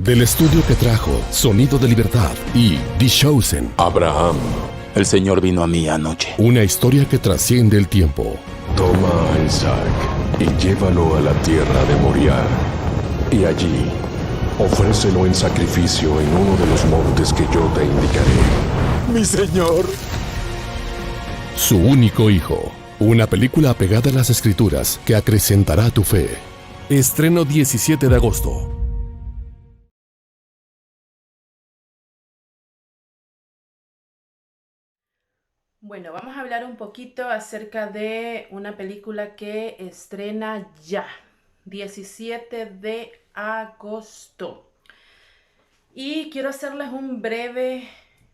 Del estudio que trajo Sonido de Libertad y The Chosen. Abraham. El Señor vino a mí anoche. Una historia que trasciende el tiempo. Toma a Isaac y llévalo a la tierra de Moriah. Y allí, ofrécelo en sacrificio en uno de los montes que yo te indicaré. ¡Mi Señor! Su único hijo. Una película apegada a las escrituras que acrecentará tu fe. Estreno 17 de agosto. Bueno, vamos a hablar un poquito acerca de una película que estrena ya, 17 de agosto. Y quiero hacerles un breve,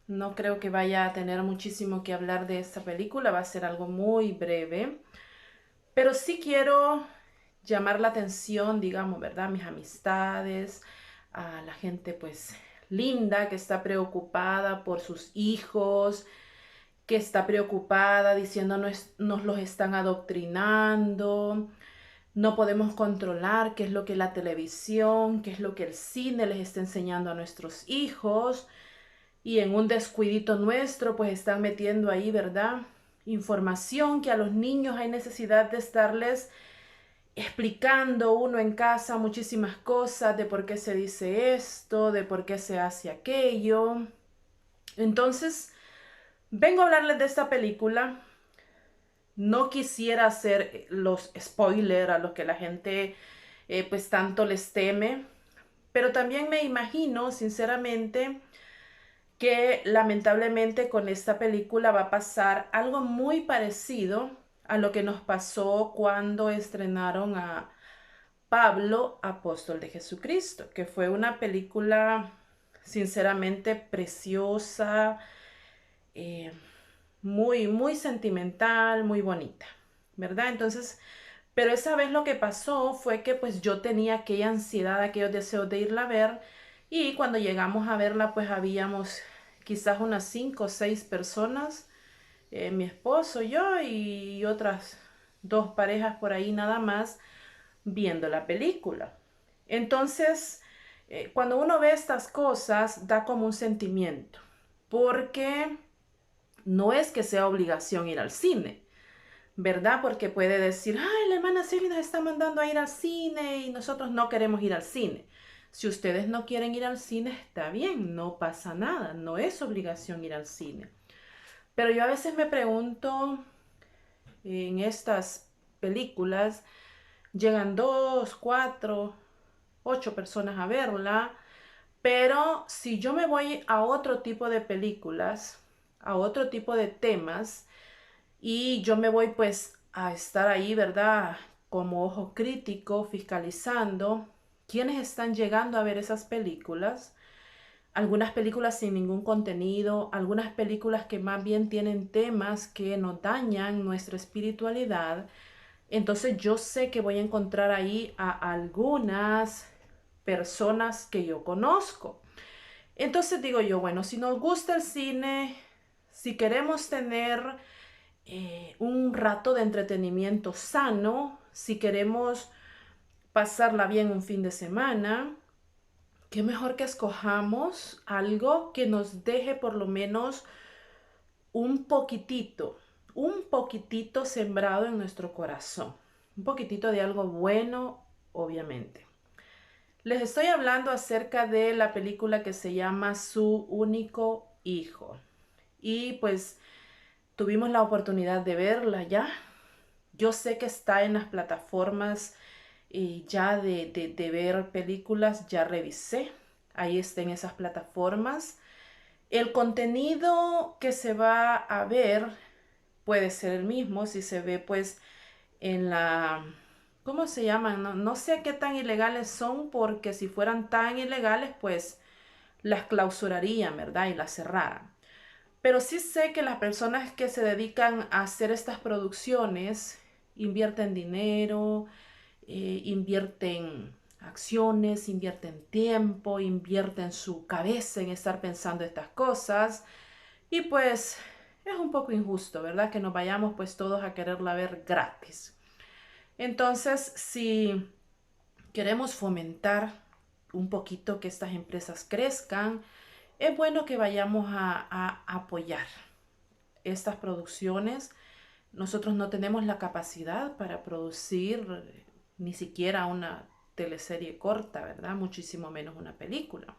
no creo que vaya a tener muchísimo que hablar de esta película, va a ser algo muy breve. Pero sí quiero llamar la atención, digamos, ¿verdad? Mis amistades, a la gente pues linda que está preocupada por sus hijos, que está preocupada diciendo nos los están adoctrinando, no podemos controlar qué es lo que la televisión, qué es lo que el cine les está enseñando a nuestros hijos, y en un descuidito nuestro pues están metiendo ahí, ¿verdad?, información que a los niños hay necesidad de estarles explicando uno en casa muchísimas cosas de por qué se dice esto, de por qué se hace aquello. Entonces, vengo a hablarles de esta película. No quisiera hacer los spoilers a los que la gente pues tanto les teme, pero también me imagino, sinceramente, que lamentablemente con esta película va a pasar algo muy parecido a lo que nos pasó cuando estrenaron a Pablo, apóstol de Jesucristo, que fue una película sinceramente preciosa, muy, muy sentimental, muy bonita, ¿verdad? Entonces, pero esa vez lo que pasó fue que pues yo tenía aquella ansiedad, aquellos deseos de irla a ver, y cuando llegamos a verla pues habíamos quizás unas 5 o 6 personas, mi esposo, yo y otras 2 parejas por ahí nada más viendo la película. Entonces, cuando uno ve estas cosas da como un sentimiento, porque no es que sea obligación ir al cine, ¿verdad? Porque puede decir, ay, la hermana Silvia nos está mandando a ir al cine y nosotros no queremos ir al cine. Si ustedes no quieren ir al cine, está bien, no pasa nada, no es obligación ir al cine. Pero yo a veces me pregunto, en estas películas, llegan 2, 4, 8 personas a verla, pero si yo me voy a otro tipo de películas, a otro tipo de temas, y yo me voy pues a estar ahí, ¿verdad?, como ojo crítico, fiscalizando quiénes están llegando a ver esas películas. Algunas películas sin ningún contenido, algunas películas que más bien tienen temas que nos dañan nuestra espiritualidad. Entonces yo sé que voy a encontrar ahí a algunas personas que yo conozco. Entonces digo yo, bueno, si nos gusta el cine, si queremos tener un rato de entretenimiento sano, si queremos pasarla bien un fin de semana, qué mejor que escojamos algo que nos deje por lo menos un poquitito sembrado en nuestro corazón, un poquitito de algo bueno, obviamente. Les estoy hablando acerca de la película que se llama Su único hijo. Y pues tuvimos la oportunidad de verla ya. Yo sé que está en las plataformas ya de ver películas, ya revisé. Ahí está en esas plataformas. El contenido que se va a ver puede ser el mismo si se ve pues en la... ¿Cómo se llaman? No sé qué tan ilegales son, porque si fueran tan ilegales pues las clausurarían, ¿verdad?, y las cerraran. Pero sí sé que las personas que se dedican a hacer estas producciones invierten dinero, invierten acciones, invierten tiempo, invierten su cabeza en estar pensando estas cosas, y pues es un poco injusto, ¿verdad?, que nos vayamos pues todos a quererla ver gratis. Entonces, si queremos fomentar un poquito que estas empresas crezcan, es bueno que vayamos a apoyar estas producciones. Nosotros no tenemos la capacidad para producir ni siquiera una teleserie corta, ¿verdad? Muchísimo menos una película.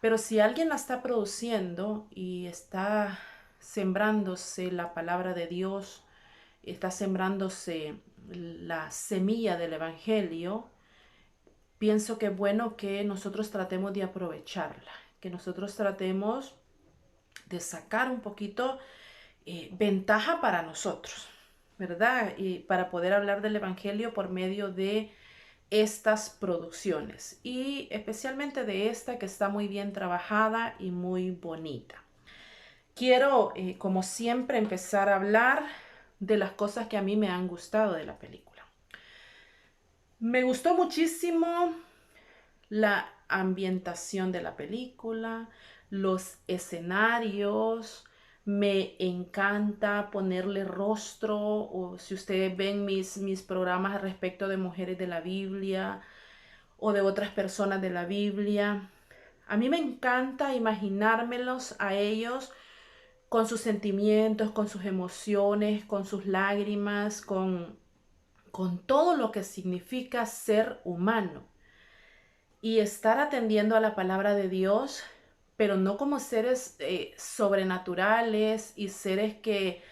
Pero si alguien la está produciendo y está sembrándose la palabra de Dios, está sembrándose la semilla del Evangelio, pienso que es bueno que nosotros tratemos de aprovecharla, que nosotros tratemos de sacar un poquito ventaja para nosotros, ¿verdad? Y para poder hablar del Evangelio por medio de estas producciones y especialmente de esta que está muy bien trabajada y muy bonita. Quiero, como siempre, empezar a hablar de las cosas que a mí me han gustado de la película. Me gustó muchísimo la ambientación de la película, los escenarios. Me encanta ponerle rostro, o si ustedes ven mis programas respecto de mujeres de la Biblia o de otras personas de la Biblia, a mí me encanta imaginármelos a ellos con sus sentimientos, con sus emociones, con sus lágrimas, con todo lo que significa ser humano y estar atendiendo a la palabra de Dios, pero no como seres sobrenaturales y seres que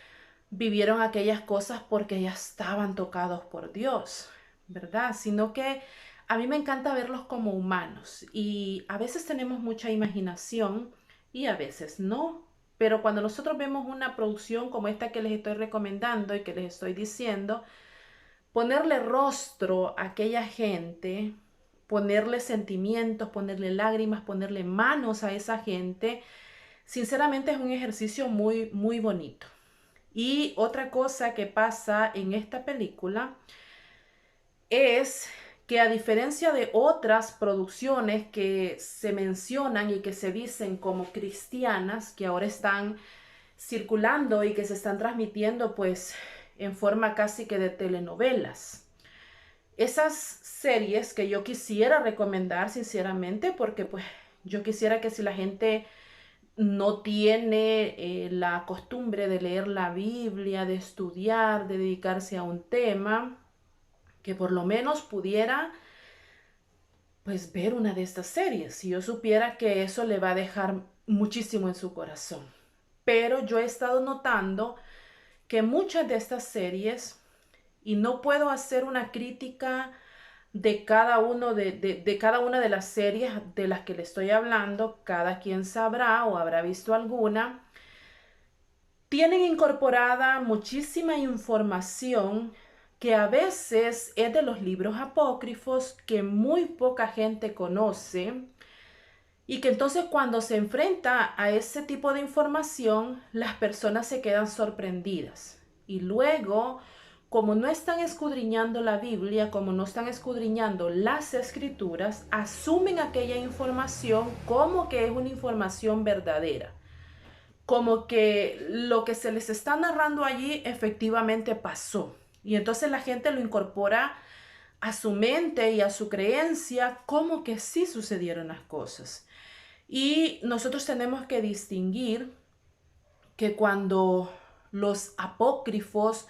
vivieron aquellas cosas porque ya estaban tocados por Dios, ¿verdad? Sino que a mí me encanta verlos como humanos y a veces tenemos mucha imaginación y a veces no. Pero cuando nosotros vemos una producción como esta que les estoy recomendando y que les estoy diciendo, ponerle rostro a aquella gente, ponerle sentimientos, ponerle lágrimas, ponerle manos a esa gente, sinceramente es un ejercicio muy, muy bonito. Y otra cosa que pasa en esta película es que a diferencia de otras producciones que se mencionan y que se dicen como cristianas, que ahora están circulando y que se están transmitiendo pues en forma casi que de telenovelas. Esas series que yo quisiera recomendar sinceramente, porque pues yo quisiera que si la gente no tiene la costumbre de leer la Biblia, de estudiar, de dedicarse a un tema, que por lo menos pudiera pues ver una de estas series, si yo supiera que eso le va a dejar muchísimo en su corazón. Pero yo he estado notando que muchas de estas series, y no puedo hacer una crítica de cada cada una de las series de las que le estoy hablando, cada quien sabrá o habrá visto alguna, tienen incorporada muchísima información que a veces es de los libros apócrifos que muy poca gente conoce y que entonces cuando se enfrenta a ese tipo de información, las personas se quedan sorprendidas. Y luego, como no están escudriñando la Biblia, como no están escudriñando las escrituras, asumen aquella información como que es una información verdadera. Como que lo que se les está narrando allí efectivamente pasó. Y entonces la gente lo incorpora a su mente y a su creencia como que sí sucedieron las cosas. Y nosotros tenemos que distinguir que cuando los apócrifos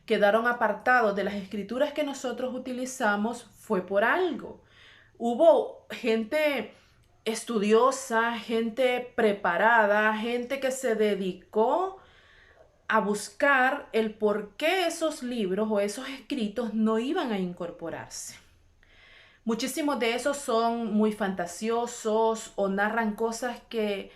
quedaron apartados de las escrituras que nosotros utilizamos fue por algo. Hubo gente estudiosa, gente preparada, gente que se dedicó a buscar el por qué esos libros o esos escritos no iban a incorporarse. Muchísimos de esos son muy fantasiosos o narran cosas que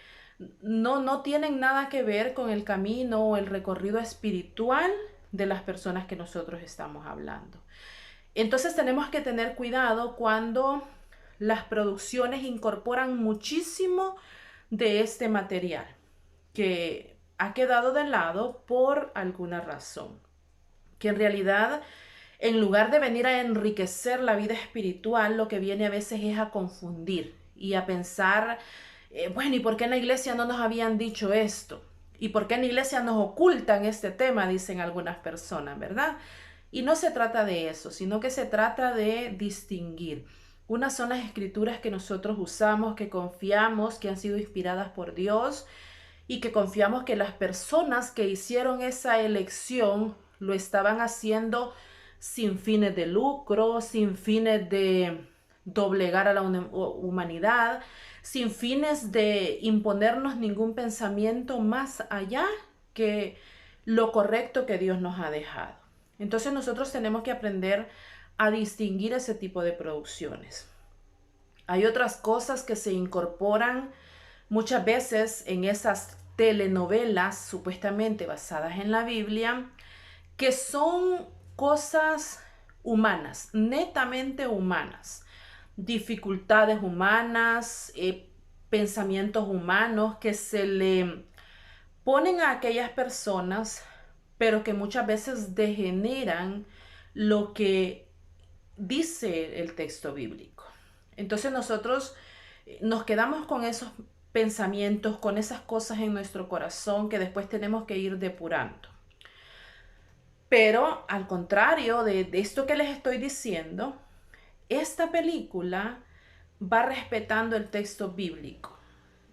no tienen nada que ver con el camino o el recorrido espiritual de las personas que nosotros estamos hablando. Entonces tenemos que tener cuidado cuando las producciones incorporan muchísimo de este material que ha quedado de lado por alguna razón, que en realidad en lugar de venir a enriquecer la vida espiritual, lo que viene a veces es a confundir y a pensar, bueno, ¿y por qué en la iglesia no nos habían dicho esto? ¿Y por qué en la iglesia nos ocultan este tema? Dicen algunas personas, ¿verdad? Y no se trata de eso, sino que se trata de distinguir. Unas son las escrituras que nosotros usamos, que confiamos que han sido inspiradas por Dios y que confiamos que las personas que hicieron esa elección lo estaban haciendo sin fines de lucro, sin fines de doblegar a la humanidad, sin fines de imponernos ningún pensamiento más allá que lo correcto que Dios nos ha dejado. Entonces nosotros tenemos que aprender a distinguir ese tipo de producciones. Hay otras cosas que se incorporan muchas veces en esas telenovelas supuestamente basadas en la Biblia, que son cosas humanas, netamente humanas, dificultades humanas, pensamientos humanos que se le ponen a aquellas personas, pero que muchas veces degeneran lo que dice el texto bíblico. Entonces nosotros nos quedamos con esos pensamientos, con esas cosas en nuestro corazón que después tenemos que ir depurando. Pero al contrario de esto que les estoy diciendo, esta película va respetando el texto bíblico.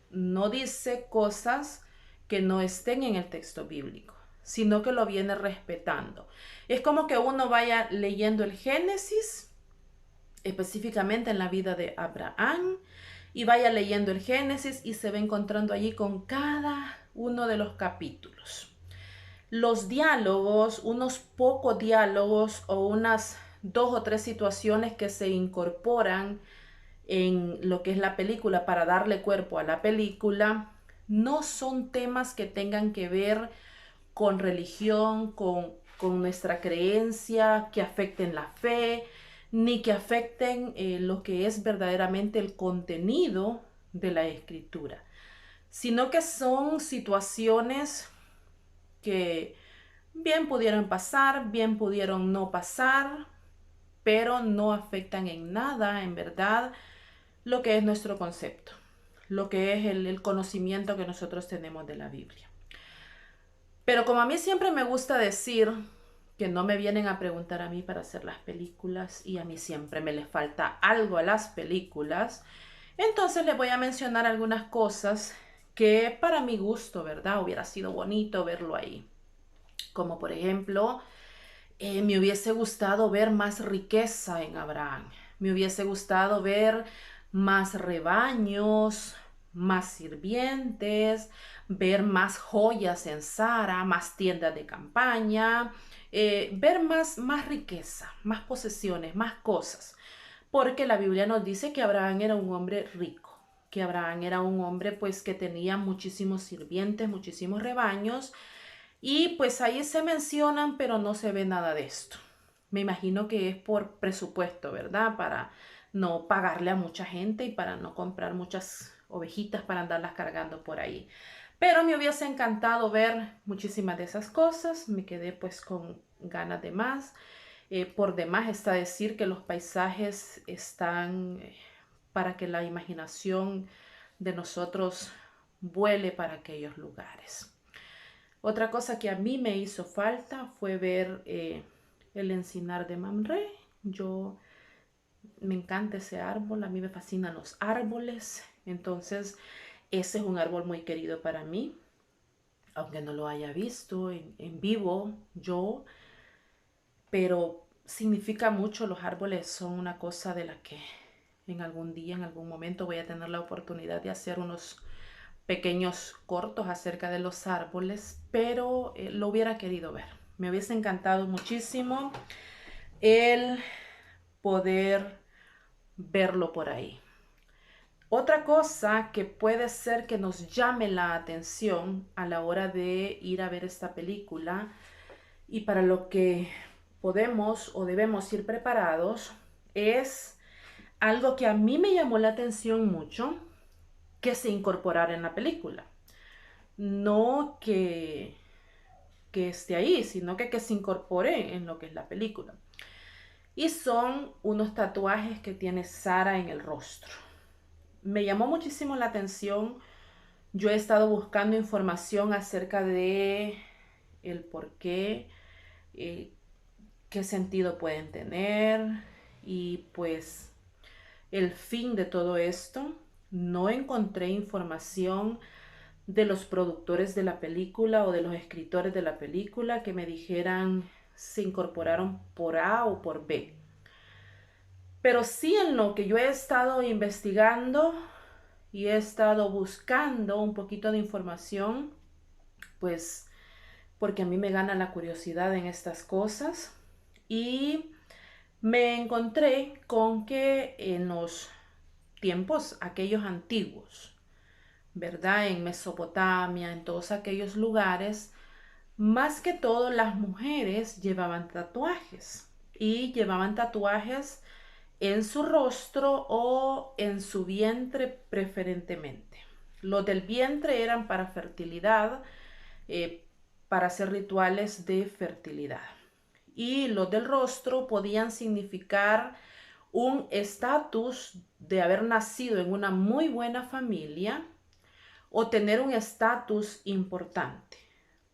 No dice cosas que no estén en el texto bíblico, sino que lo viene respetando. Es como que uno vaya leyendo el Génesis, específicamente en la vida de Abraham, y vaya leyendo el Génesis y se va encontrando allí con cada uno de los capítulos. Los diálogos, unos pocos diálogos o unas 2 o 3 situaciones que se incorporan en lo que es la película para darle cuerpo a la película, no son temas que tengan que ver con religión, con nuestra creencia, que afecten la fe, ni que afecten lo que es verdaderamente el contenido de la escritura, sino que son situaciones que bien pudieron pasar, bien pudieron no pasar, pero no afectan en nada, en verdad, lo que es nuestro concepto, lo que es el conocimiento que nosotros tenemos de la Biblia. Pero como a mí siempre me gusta decir que no me vienen a preguntar a mí para hacer las películas y a mí siempre me les falta algo a las películas, entonces les voy a mencionar algunas cosas que para mi gusto, ¿verdad? Hubiera sido bonito verlo ahí. Como por ejemplo, me hubiese gustado ver más riqueza en Abraham. Me hubiese gustado ver más rebaños, más sirvientes, ver más joyas en Sara, más tiendas de campaña, ver más riqueza, más posesiones, más cosas. Porque la Biblia nos dice que Abraham era un hombre rico, que Abraham era un hombre pues que tenía muchísimos sirvientes, muchísimos rebaños. Y pues ahí se mencionan, pero no se ve nada de esto. Me imagino que es por presupuesto, ¿verdad? Para no pagarle a mucha gente y para no comprar muchas ovejitas para andarlas cargando por ahí. Pero me hubiese encantado ver muchísimas de esas cosas. Me quedé pues con ganas de más. Por demás está decir que los paisajes están para que la imaginación de nosotros vuele para aquellos lugares. Otra cosa que a mí me hizo falta fue ver el encinar de Mamre. Me encanta ese árbol, a mí me fascinan los árboles. Entonces, ese es un árbol muy querido para mí. Aunque no lo haya visto en vivo yo, pero significa mucho. Los árboles son una cosa de la que en algún día, en algún momento voy a tener la oportunidad de hacer unos pequeños cortos acerca de los árboles, pero lo hubiera querido ver. Me hubiese encantado muchísimo el poder verlo por ahí. Otra cosa que puede ser que nos llame la atención a la hora de ir a ver esta película y para lo que podemos o debemos ir preparados es algo que a mí me llamó la atención mucho, que se incorporara en la película. No que esté ahí, sino que se incorpore en lo que es la película. Y son unos tatuajes que tiene Sara en el rostro. Me llamó muchísimo la atención. Yo he estado buscando información acerca de el por qué, qué sentido pueden tener y pues el fin de todo esto. No encontré información de los productores de la película o de los escritores de la película que me dijeran se incorporaron por A o por B. Pero sí, en lo que yo he estado investigando y he estado buscando un poquito de información, pues porque a mí me gana la curiosidad en estas cosas, y me encontré con que en los tiempos aquellos antiguos, ¿verdad? En Mesopotamia, en todos aquellos lugares, más que todo las mujeres llevaban tatuajes, y llevaban tatuajes en su rostro o en su vientre preferentemente. Los del vientre eran para fertilidad, para hacer rituales de fertilidad. Y los del rostro podían significar un estatus de haber nacido en una muy buena familia o tener un estatus importante.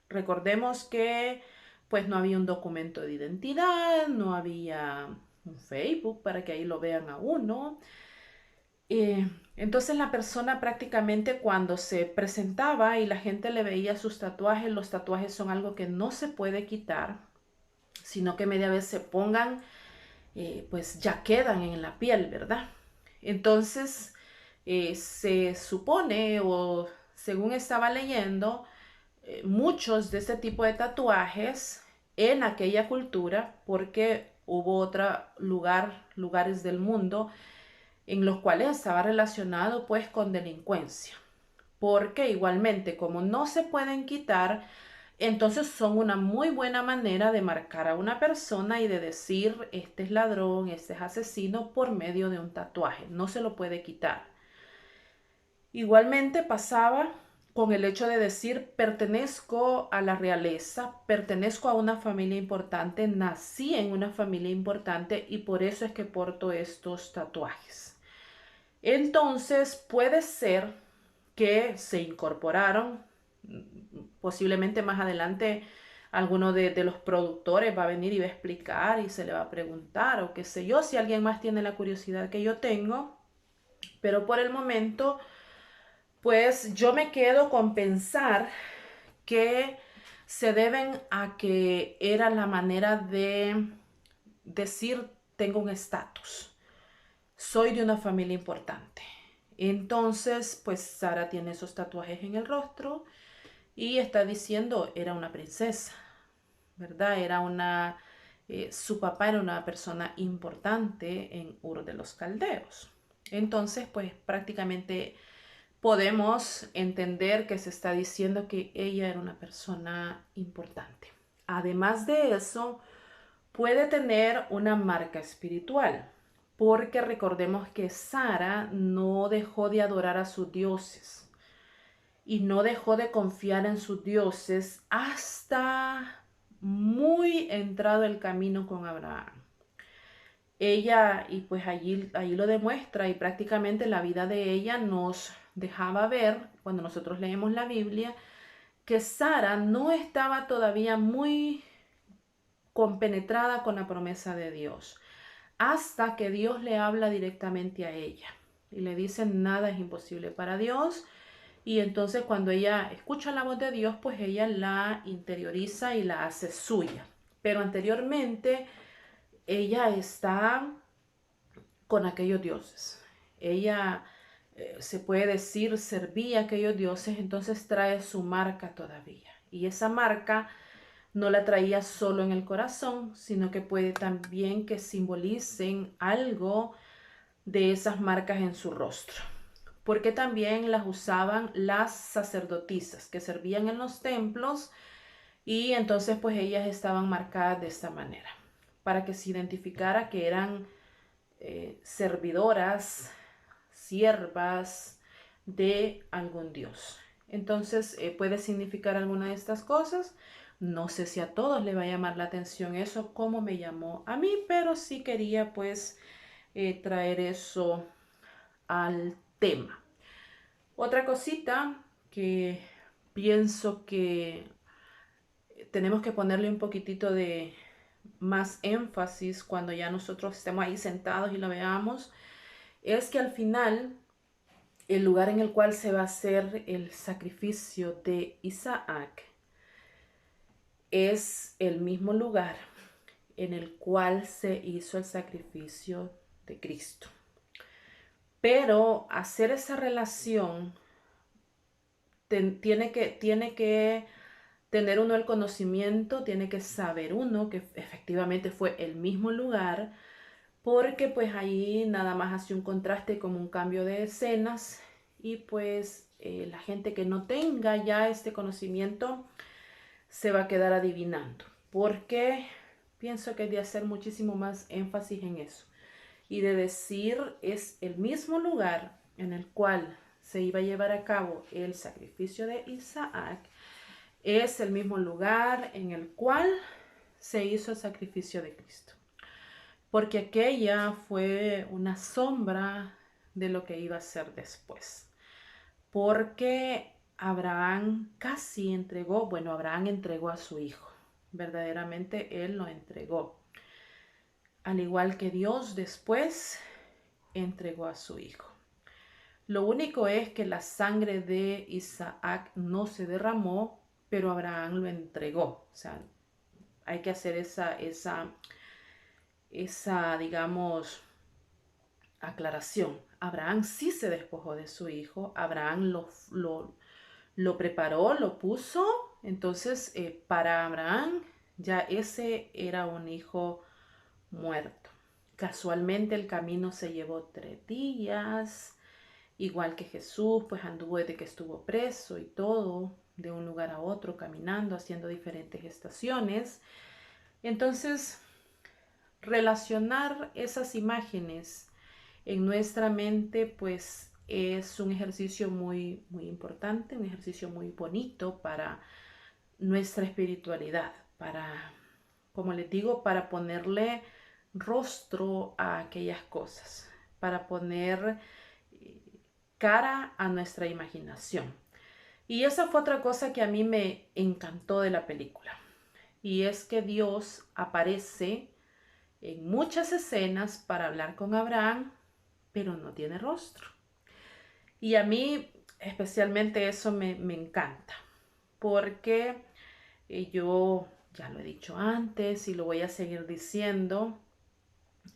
Recordemos que pues no había un documento de identidad, no había un Facebook para que ahí lo vean a uno. Entonces la persona prácticamente cuando se presentaba y la gente le veía sus tatuajes, los tatuajes son algo que no se puede quitar, sino que media vez se pongan, pues ya quedan en la piel, ¿verdad? Entonces se supone, o según estaba leyendo, muchos de este tipo de tatuajes en aquella cultura, porque hubo lugares del mundo en los cuales estaba relacionado pues con delincuencia, porque igualmente como no se pueden quitar, entonces son una muy buena manera de marcar a una persona y de decir este es ladrón, este es asesino por medio de un tatuaje, no se lo puede quitar. Igualmente pasaba con el hecho de decir pertenezco a la realeza, pertenezco a una familia importante, nací en una familia importante y por eso es que porto estos tatuajes. Entonces puede ser que se incorporaron, posiblemente más adelante alguno de los productores va a venir y va a explicar y se le va a preguntar o qué sé yo, si alguien más tiene la curiosidad que yo tengo, pero por el momento pues yo me quedo con pensar que se deben a que era la manera de decir tengo un estatus, soy de una familia importante. Entonces, pues Sara tiene esos tatuajes en el rostro y está diciendo era una princesa, ¿verdad? Su papá era una persona importante en Ur de los Caldeos. Entonces, pues prácticamente podemos entender que se está diciendo que ella era una persona importante. Además de eso, puede tener una marca espiritual, porque recordemos que Sara no dejó de adorar a sus dioses y no dejó de confiar en sus dioses hasta muy entrado el camino con Abraham. Ella, y pues allí lo demuestra, y prácticamente la vida de ella nos dejaba ver, cuando nosotros leemos la Biblia, que Sara no estaba todavía muy compenetrada con la promesa de Dios, hasta que Dios le habla directamente a ella y le dice nada es imposible para Dios. Y entonces cuando ella escucha la voz de Dios, pues ella la interioriza y la hace suya. Pero anteriormente ella está con aquellos dioses. Ella, se puede decir, servía a aquellos dioses, entonces trae su marca todavía. Y esa marca no la traía solo en el corazón, sino que puede también que simbolicen algo de esas marcas en su rostro. Porque también las usaban las sacerdotisas que servían en los templos, y entonces pues ellas estaban marcadas de esta manera, para que se identificara que eran servidoras, siervas de algún dios. Entonces puede significar alguna de estas cosas. No sé si a todos les va a llamar la atención eso como me llamó a mí, pero sí quería pues traer eso al tema. Otra cosita que pienso que tenemos que ponerle un poquitito de más énfasis cuando ya nosotros estemos ahí sentados y lo veamos, es que al final el lugar en el cual se va a hacer el sacrificio de Isaac es el mismo lugar en el cual se hizo el sacrificio de Cristo. Pero hacer esa relación tiene que tener uno el conocimiento, tiene que saber uno que efectivamente fue el mismo lugar, porque pues ahí nada más hace un contraste como un cambio de escenas y pues la gente que no tenga ya este conocimiento se va a quedar adivinando, porque pienso que hay de hacer muchísimo más énfasis en eso y de decir es el mismo lugar en el cual se iba a llevar a cabo el sacrificio de Isaac, es el mismo lugar en el cual se hizo el sacrificio de Cristo, porque aquella fue una sombra de lo que iba a ser después, porque Abraham casi entregó, bueno, Abraham entregó a su hijo, verdaderamente él lo entregó, al igual que Dios después entregó a su hijo. Lo único es que la sangre de Isaac no se derramó, pero Abraham lo entregó. O sea, hay que hacer esa digamos, aclaración. Abraham sí se despojó de su hijo, Abraham lo preparó, lo puso. Entonces, para Abraham ya ese era un hijo muerto. Casualmente el camino se llevó 3 días, igual que Jesús, pues anduvo desde que estuvo preso y todo, de un lugar a otro, caminando, haciendo diferentes estaciones. Entonces, relacionar esas imágenes en nuestra mente, pues es un ejercicio muy, muy importante, un ejercicio muy bonito para nuestra espiritualidad, para, como les digo, para ponerle rostro a aquellas cosas, para poner cara a nuestra imaginación. Y esa fue otra cosa que a mí me encantó de la película. Y es que Dios aparece en muchas escenas para hablar con Abraham, pero no tiene rostro. Y a mí especialmente eso me encanta, porque yo ya lo he dicho antes y lo voy a seguir diciendo,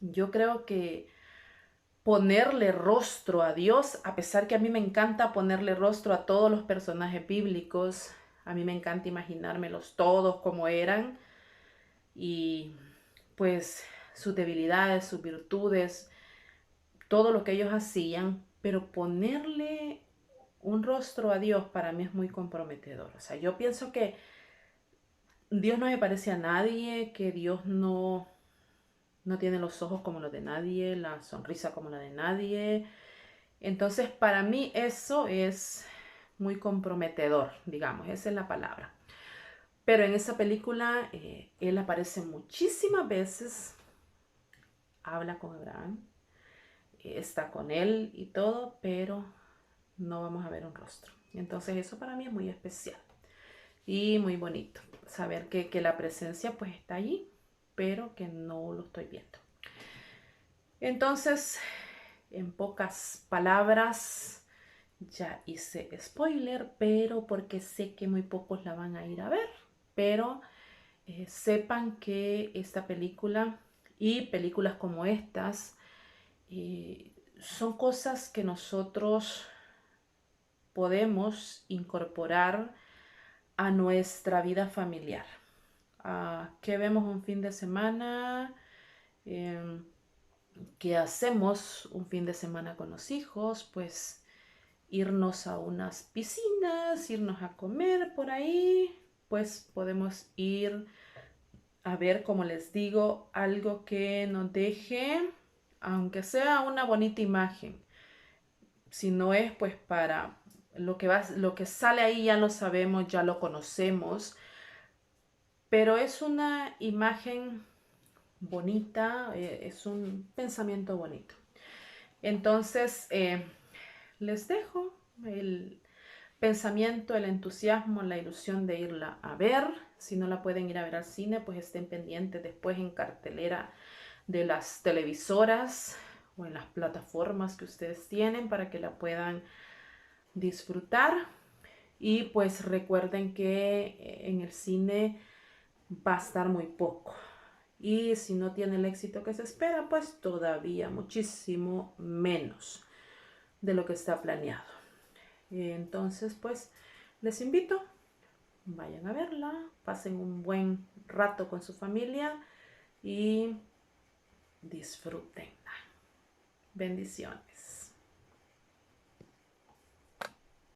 yo creo que ponerle rostro a Dios, a pesar que a mí me encanta ponerle rostro a todos los personajes bíblicos, a mí me encanta imaginármelos todos como eran y pues sus debilidades, sus virtudes, todo lo que ellos hacían, pero ponerle un rostro a Dios para mí es muy comprometedor. O sea, yo pienso que Dios no se parece a nadie, que Dios no tiene los ojos como los de nadie, la sonrisa como la de nadie. Entonces, para mí eso es muy comprometedor, digamos, esa es la palabra. Pero en esa película él aparece muchísimas veces, habla con Abraham, está con él y todo, pero no vamos a ver un rostro. Entonces eso para mí es muy especial y muy bonito, saber que la presencia pues está allí, pero que no lo estoy viendo. Entonces, en pocas palabras, ya hice spoiler, pero porque sé que muy pocos la van a ir a ver, pero sepan que esta película y películas como estas son cosas que nosotros podemos incorporar a nuestra vida familiar. ¿Qué vemos un fin de semana? ¿Qué hacemos un fin de semana con los hijos? Pues irnos a unas piscinas, irnos a comer por ahí, pues podemos ir a ver, como les digo, algo que nos deje, aunque sea una bonita imagen. Si no es, pues para lo que sale ahí ya lo sabemos, ya lo conocemos, pero es una imagen bonita, es un pensamiento bonito. Entonces, les dejo el pensamiento, el entusiasmo, la ilusión de irla a ver. Si no la pueden ir a ver al cine, pues estén pendientes después en cartelera de las televisoras o en las plataformas que ustedes tienen para que la puedan disfrutar. Y pues recuerden que en el cine va a estar muy poco. Y si no tiene el éxito que se espera, pues todavía muchísimo menos de lo que está planeado. Entonces, pues les invito, vayan a verla, pasen un buen rato con su familia y disfrútenla. Bendiciones.